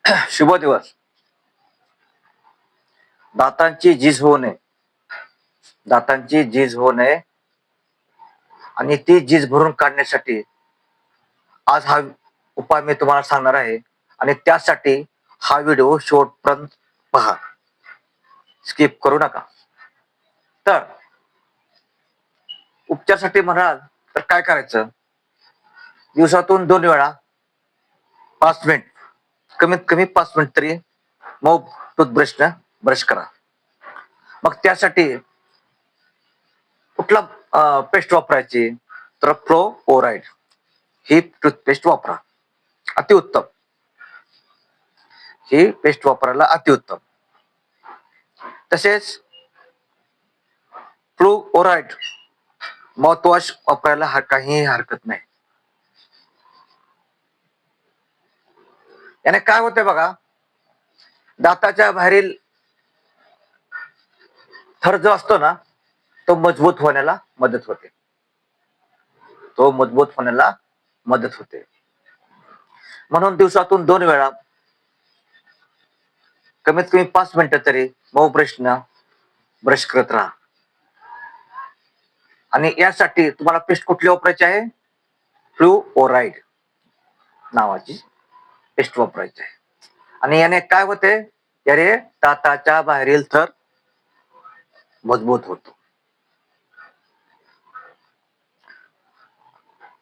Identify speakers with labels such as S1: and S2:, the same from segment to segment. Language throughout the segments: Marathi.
S1: शुभ दिवस. दातांची झीज होऊ नये, दातांची झीज होऊ नये आणि ती झीज भरून काढण्यासाठी आज हा उपाय मी तुम्हाला सांगणार आहे आणि त्यासाठी हा व्हिडिओ शेवटपर्यंत पहा, स्किप करू नका. तर उपचारासाठी म्हणाल तर काय करायचं? दिवसातून 2 वेळा 5 मिनिट, कमीत कमी 5 मिनिट तरी मऊ टूथब्रशनं ब्रश करा. मग त्यासाठी कुठला पेस्ट वापरायची? तर फ्लोओराइड ही टूथपेस्ट वापरा, अतिउत्तम. ही पेस्ट वापरायला अतिउत्तम. तसेच फ्लोओराइड माउथवॉश वापरायला काही हरकत नाही. याने काय होते बघा, दाताच्या बाहेरील थर जो असतो ना, तो मजबूत होण्याला मदत होते. तो मजबूत होण्याला मदत होते. म्हणून दिवसातून 2 वेळा कमीत कमी 5 मिनिटं तरी मऊ ब्रशनं ब्रश करत राहा. आणि यासाठी तुम्हाला पेस्ट कुठली वापरायची आहे? फ्लोओराइड नावाची पेस्ट वापरायची आहे. आणि याने काय होते? याने दाताच्या बाहेरील थर मजबूत होतो.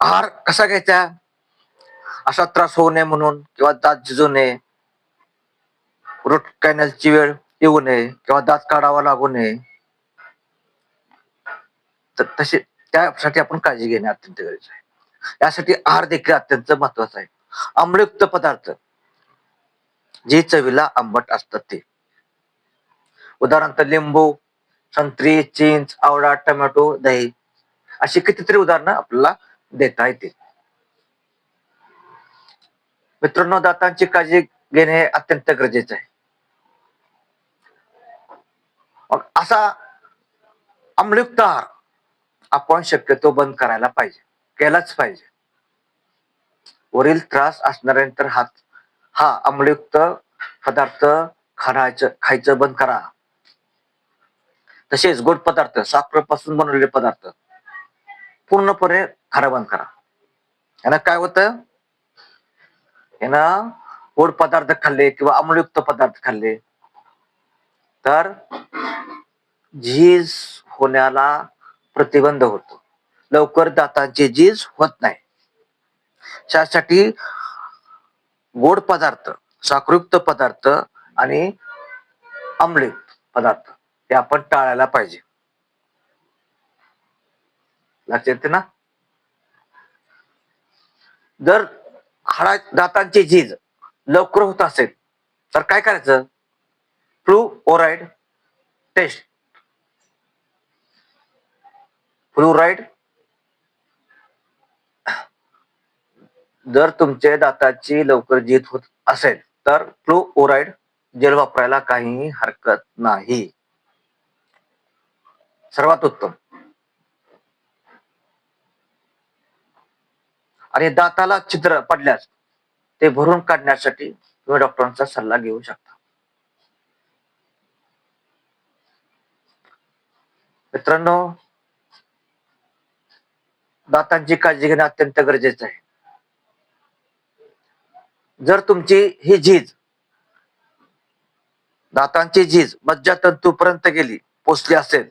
S1: आहार कसा घ्यायचा? असा त्रास होऊ नये म्हणून किंवा दात झिजू नये, रूट कॅनलची वेळ येऊ नये किंवा दात काढावा लागू नये, तर तसे त्यासाठी आपण काळजी घेणे अत्यंत गरजेचे आहे. यासाठी आहार देखील अत्यंत महत्वाचा आहे. आम्लयुक्त पदार्थ जे चवीला आंबट असतात ते, उदाहरणार्थ लिंबू, संत्री, चिंच, आवळा, टोमॅटो, दही, अशी कितीतरी उदाहरणं आपल्याला देता येतील. मित्रांनो, दातांची काळजी घेणे अत्यंत गरजेचे आहे. मग असा आम्लयुक्त आहार आपण शक्यतो बंद करायला पाहिजे, केलाच पाहिजे. वरील त्रास असणाऱ्यांतर हा आम्लयुक्त पदार्थ खायचं बंद करा. तसेच गोड पदार्थ, साखरेपासून बनवलेले पदार्थ पूर्णपणे खाणं बंद करा. यानं काय होतं? यानं गोड पदार्थ खाल्ले किंवा आम्लयुक्त पदार्थ खाल्ले तर झीज होण्याला प्रतिबंध होतो. लवकर दातांची झीज होत नाही. त्यासाठी गोड पदार्थ, साखरयुक्त पदार्थ आणि आम्लयुक्त पदार्थ हे आपण टाळायला पाहिजे. लक्षात येते ना? जर दातांची झीज लवकर होत असेल तर काय करायचं? फ्लोओराइड टेस्ट. फ्लोराइड जर तुमच्या दाताची लवकर झीज होत असेल तर फ्लोओराइड जेल वापरायला काहीही हरकत नाही. सर्वात उत्तम. आणि दाताला छिद्र पडल्यास ते भरून काढण्यासाठी तुम्ही डॉक्टरांचा सल्ला घेऊ शकता. मित्रांनो, दातांची काळजी घेणे अत्यंत गरजेचं आहे. जर तुमची ही झीज, दातांची झीज मज्जातंतूपर्यंत पोचली असेल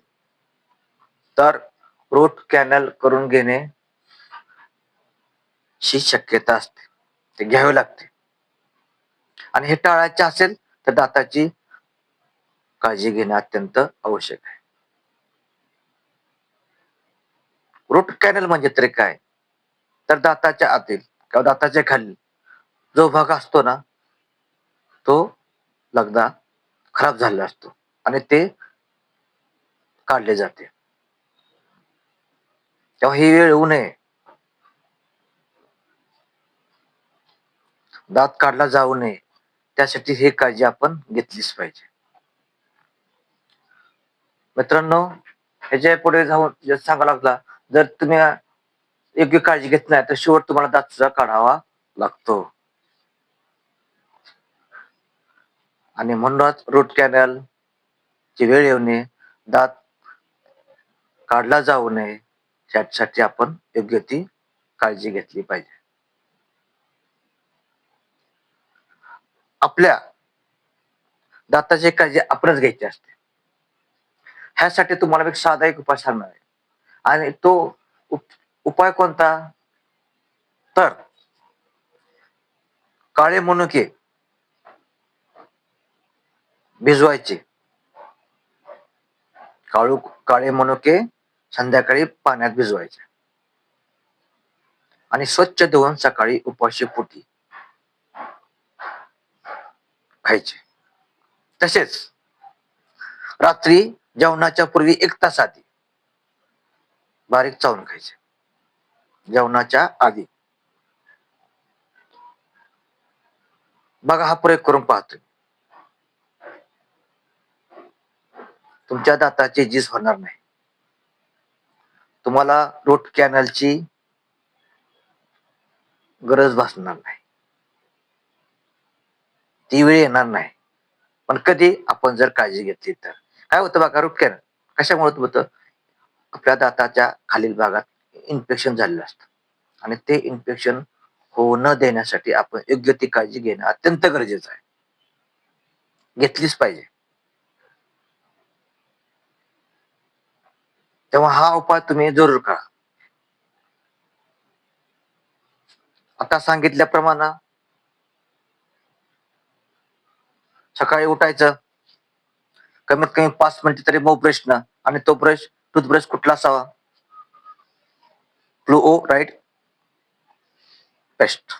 S1: तर रूट कॅनल करून घेणे ची शक्यता असते, ते घ्यावे लागते. आणि हे टाळायचे असेल तर दाताची काळजी घेणे अत्यंत आवश्यक आहे. रूट कॅनल म्हणजे तरी काय? तर दाताच्या आतील किंवा दाताच्या खाली जो भाग असतो ना, तो लगदा खराब झालेला असतो आणि ते काढले जाते. तेव्हा ही वेळ येऊ नये, दात काढला जाऊ नये, त्यासाठी ही काळजी आपण घेतलीच पाहिजे. मित्रांनो, ह्याच्या पुढे जाऊन सांगावं लागला, जर तुम्ही योग्य काळजी घेत नाही तर शेवट तुम्हाला दात सुद्धा काढावा लागतो. आणि म्हणूनच रूट कॅनल ची वेळ येऊने दात काढला जाऊ नये यासाठी आपण योग्य ती काळजी घेतली पाहिजे. आपल्या दाताची काळजी आपणच घ्यायची असते. ह्यासाठी तुम्हाला एक साधा एक उपाय सांगणार आहे. आणि तो उपाय कोणता? तर काळे मनुके भिजवायचे. काळे मनुके संध्याकाळी पाण्यात भिजवायचे आणि स्वच्छ धुवून सकाळी उपाशी पोटी खायचे. तसेच रात्री जेवणाच्या पूर्वी 1 तास आधी बारीक चावून खायचे. जेवणाच्या आधी. बघा, हा प्रयोग करून पाहतो. तुमच्या दाताची झीज होणार नाही. तुम्हाला रूट कॅनलची गरज भासणार नाही. ती वेळ येणार नाही. पण कधी आपण जर काळजी घेतली तर. काय होतं बघा, रूट कॅनल कशामुळे होतं? आपल्या दाताच्या खालील भागात इन्फेक्शन झालेलं असतं आणि ते इन्फेक्शन होऊ न देण्यासाठी आपण योग्य ती काळजी घेणं अत्यंत गरजेचं आहे. घेतलीच पाहिजे. तेव्हा हा उपाय तुम्ही जरूर करा. आता सांगितल्याप्रमाणे सकाळी उठायचं, कमीत कमी 5 मिनिटं तरी मऊ ब्रशनं, आणि तो ब्रश टूथब्रश कुठला असावा? फ्लुओराईड पेस्ट,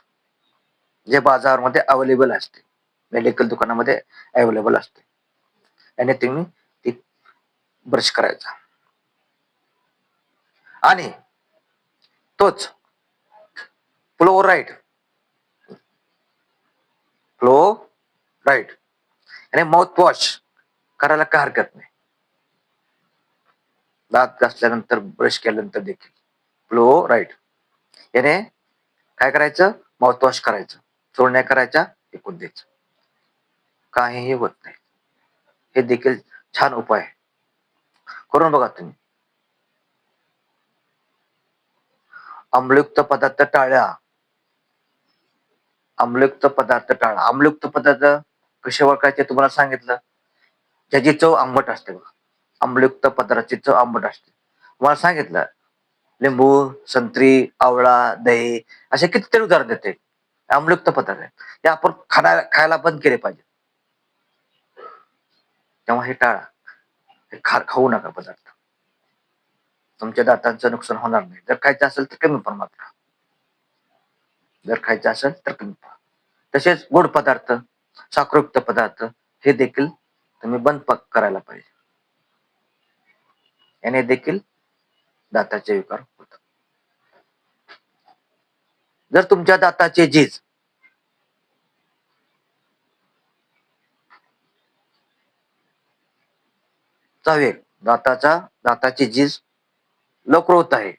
S1: जे बाजारामध्ये अवेलेबल असते, मेडिकल दुकानामध्ये अवेलेबल असते. याने तुम्ही ती ब्रश करायचा आणि तोच फ्लोराईड फ्लोराईड आणि माउथ वॉश करायला काय हरकत नाही. दात घासल्यानंतर, ब्रश केल्यानंतर देखील फ्लोराईड याने काय करायचं? माउथवॉश करायचं, चोळण्या करायच्या, फेकून द्यायचं, काहीही होत नाही. हे देखील छान उपाय आहे. करून बघा तुम्ही. आम्लयुक्त पदार्थ टाळा. आम्लयुक्त पदार्थ टाळा. आम्लयुक्त पदार्थ कसे ओळखायचे तुम्हाला सांगितलं. ज्याची चव आंबट असते बघा. आम्लयुक्त पदार्थाची चव आंबट असते. तुम्हाला सांगितलं, लिंबू, संत्री, आवळा, दही असे कितीतरी उदाहरण देते. आम्लयुक्त पदार्थ आहे, ते आपण खायला बंद केले पाहिजे. तेव्हा हे टाळा. हे खाऊ नका पदार्थ. तुमच्या दातांचं नुकसान होणार नाही. जर खायचं असेल तर कमी प्रमाणात खा. जर खायचं असेल तर कमी खा. तसेच गोड पदार्थ, साखरयुक्त पदार्थ हे देखील तुम्ही बंद करायला पाहिजे. याने देखील दाताचे विकार होतात. जर तुमच्या दाताचे झीज चा वेग, दाताची झीज लवकर होत आहे,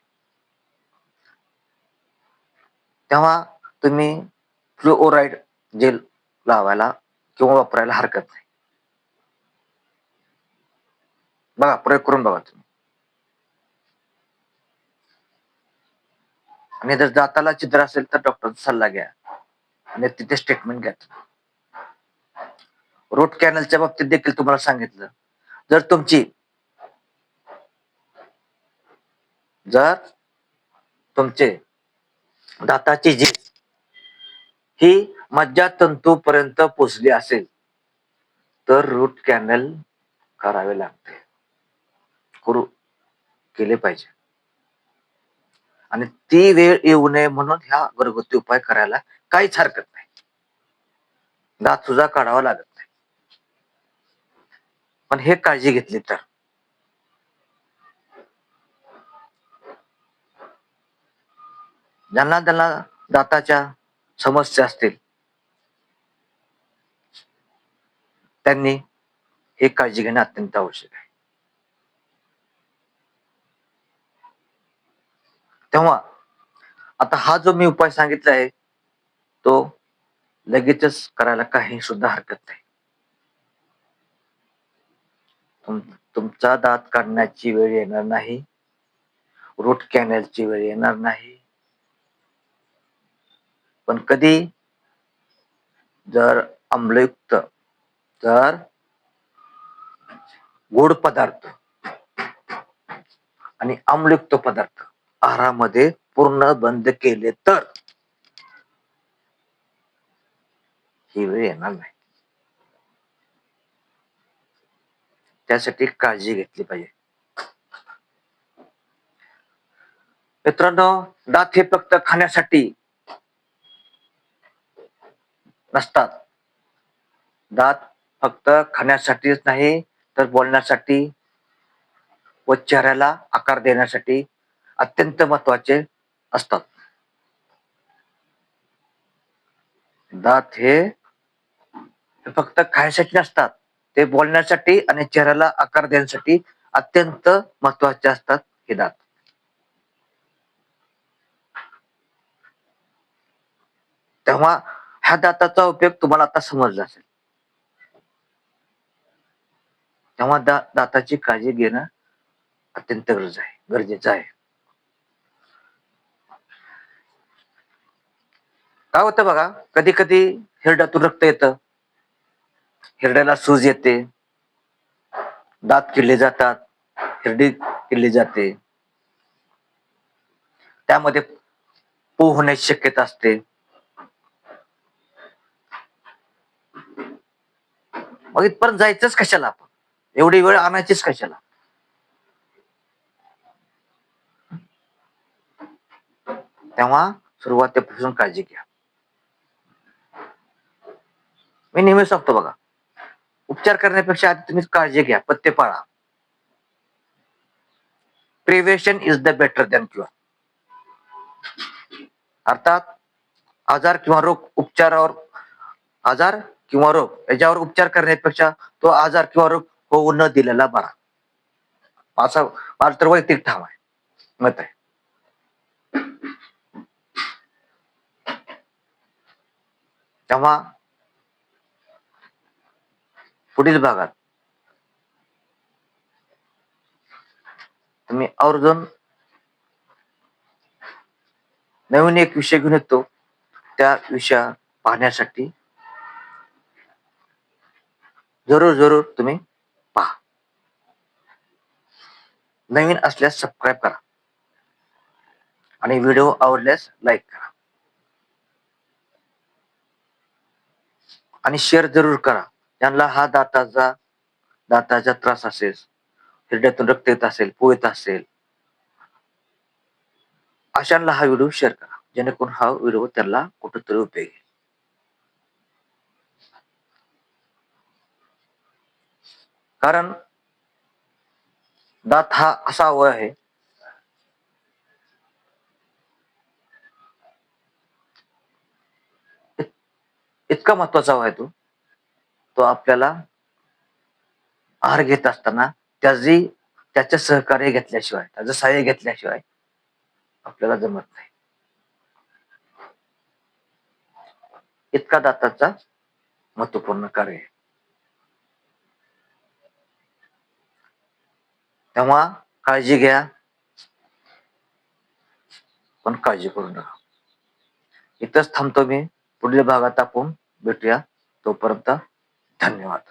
S1: तेव्हा तुम्ही फ्लुओराईड जेल लावायला किंवा वापरायला हरकत नाही. बघा, प्रयोग करून बघा तुम्ही. आणि जर दाताला छिद्र असेल तर डॉक्टरचा सल्ला घ्या आणि तिथे स्टेटमेंट घ्या. रूट कॅनलच्या बाबतीत देखील तुम्हाला सांगितलं, जर तुमचे दाताची झीज ही मज्जातंतूपर्यंत पोचली असेल तर रूट कॅनल करावे लागते, केले पाहिजे. आणि ती वेळ येऊ नये म्हणून ह्या घरगुती उपाय करायला काहीच हरकत नाही. दात सुद्धा काढावा लागत नाही. पण हे काळजी घेतली तर ज्यांना दाताच्या समस्या असतील त्यांनी हे काळजी घेणे अत्यंत आवश्यक आहे. तेव्हा आता हा जो मी उपाय सांगितला आहे तो लगेचच करायला काही सुद्धा हरकत नाही. तुमचा दात काढण्याची वेळ येणार नाही, रूट कॅनलची वेळ येणार नाही. पण कधी? जर आम्लयुक्त, जर गोड पदार्थ आणि आम्लयुक्त पदार्थ आहारामध्ये पूर्ण बंद केले तर ही वेळ येणार नाही. त्यासाठी काळजी घेतली पाहिजे. मित्रांनो, दात हे फक्त खाण्यासाठी नसतात. दात फक्त खाण्यासाठीच नाही तर बोलण्यासाठी व चेहऱ्याला आकार देण्यासाठी अत्यंत महत्वाचे असतात. दात हे फक्त खाण्यासाठी नसतात, ते बोलण्यासाठी आणि चेहऱ्याला आकार देण्यासाठी अत्यंत महत्वाचे असतात हे दात. तेव्हा ह्या दाताचा उपयोग तुम्हाला आता समजला असेल. तेव्हा दाताची काळजी घेणं अत्यंत गरजेचं आहे. काय होतं बघा, कधी कधी हिरड्यातून रक्त येतं, हिरड्याला सूज येते, दात किडले जातात, हिरडी किडली जाते, त्यामध्ये पू होण्याची शक्यता असते. मग इथपर्यंत जायचंच कशाला आपण? एवढी वेळ आणायचीच कशाला? तेव्हा सुरुवातीपासून काळजी घ्या. मी नेहमी सांगतो बघा, उपचार करण्यापेक्षा आधी तुम्ही काळजी घ्या, पथ्य पाळा. Prevention is the better than cure. अर्थात आजार किंवा रोग उपचारावर आजार किंवा रोग याच्यावर उपचार करण्यापेक्षा तो आजार किंवा रोग होऊ न दिलेला बरा, असा माझं तर वैयक्तिक ठाम आहे, मत आहे. तेव्हा पुढील भागात तुम्ही आवर्जून नवीन एक विषय घेऊन येतो, त्या विषया पाहण्यासाठी जरूर तुम्ही पहा. नवीन असल्यास सबस्क्राईब करा आणि व्हिडिओ आवडल्यास लाईक करा आणि शेअर जरूर करा. त्यांना हा दाताचा त्रास असेल, हिरड्यातून रक्त येत असेल, पू येत असेल, अशांना हा व्हिडिओ शेअर करा, जेणेकरून हा व्हिडिओ त्यांना कुठेतरी उपयोगी. कारण दात हा असा अवयव आहे, इतका महत्वाचा अवयव आहे तो आपल्याला आहार घेत असताना त्याचं सहकार्य घेतल्याशिवाय, त्याचं सहाय्य घेतल्याशिवाय आपल्याला जमत नाही. इतका दाताचा महत्वपूर्ण कार्य आहे. तेव्हा काळजी घ्या, पण काळजी करू नका. इथंच थांबतो मी. पुढील भागात आपण भेटूया. तोपर्यंत धन्यवाद.